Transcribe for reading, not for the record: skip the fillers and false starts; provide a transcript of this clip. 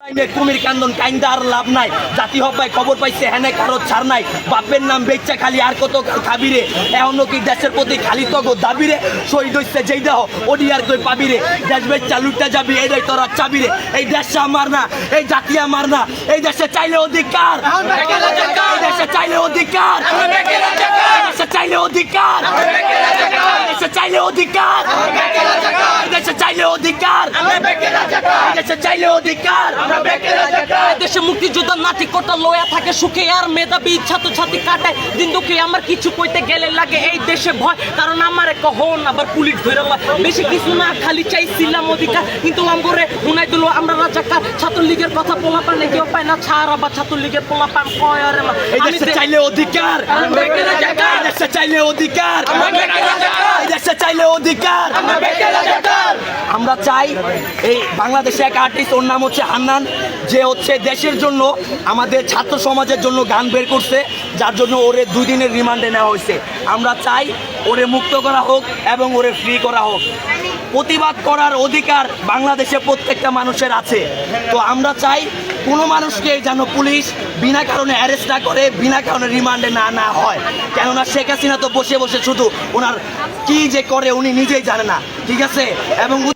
কুমির কান্দন কাইন্দা আর লাভ নাই। জাতি হব্বাই খবর পাইছে হেনে কারো ছাড় নাই। বাপের নাম বেচ্চা খালি আর কত খাবিরে। এখনো কি দেশের প্রতি খালি তগ দাবিরে। শহীদ হইছে যেই দেহ ওডি আর কই পাবিরে। দেশ বেচ্চা লুটতে যাবি এটাই তোরা চাবিরে। এই দেশে আমার না, এই জাতি আমার না। এই দেশে চাইলে অধিকার, এই দেশে চাইলে অধিকার, এই দেশে চাইলে অধিকার, এই দেশে চাইলে অধিকার, এই দেশে চাইলে অধিকার, এই দেশে চাইলে অধিকার। দেশে মুক্তিযোদ্ধা নাতি কোটা লয়া থাকে সুখে আর মেধাবী ছাত্রছাত্রী কাটায় দিন দুঃখে। আমার কিছু কইতে গেলে লাগে এই দেশে ভয়, কারণ আমার কখন আবার পুলিশ ধরে লয়। বেশি কিছু না, খালি চাইছিলাম অধিকার, কিন্তু আমগরে উনাই দিল আমরা রাজাকার। ছাত্রলীগের কথা পোলা পান কেউ পায় না ছাড়, আবার ছাত্রলীগের পোলা পান কয় আরে এই দেশে চাইলে অধিকার, এই দেশে চাইলে অধিকার, এই দেশে চাইলে অধিকার। আমরা চাই এই বাংলাদেশে এক আর্টিস্ট, ওর নাম হচ্ছে হান্নান, যে হচ্ছে দেশের জন্য আমাদের ছাত্র সমাজের জন্য গান বের করছে, যার জন্য ওরে 2 দিনের রিমান্ডে নেওয়া হয়েছে। আমরা চাই ওরে মুক্ত করা হোক এবং ওরে ফ্রি করা হোক। প্রতিবাদ করার অধিকার বাংলাদেশে প্রত্যেকটা মানুষের আছে। তো আমরা চাই কোনো মানুষকে যেন পুলিশ বিনা কারণে অ্যারেস্ট না করে, বিনা কারণে রিমান্ডে না হয়। কেননা শেখ হাসিনা তো বসে বসে শুধু ওনার কি যে করে উনি নিজেই জানে না, ঠিক আছে? এবং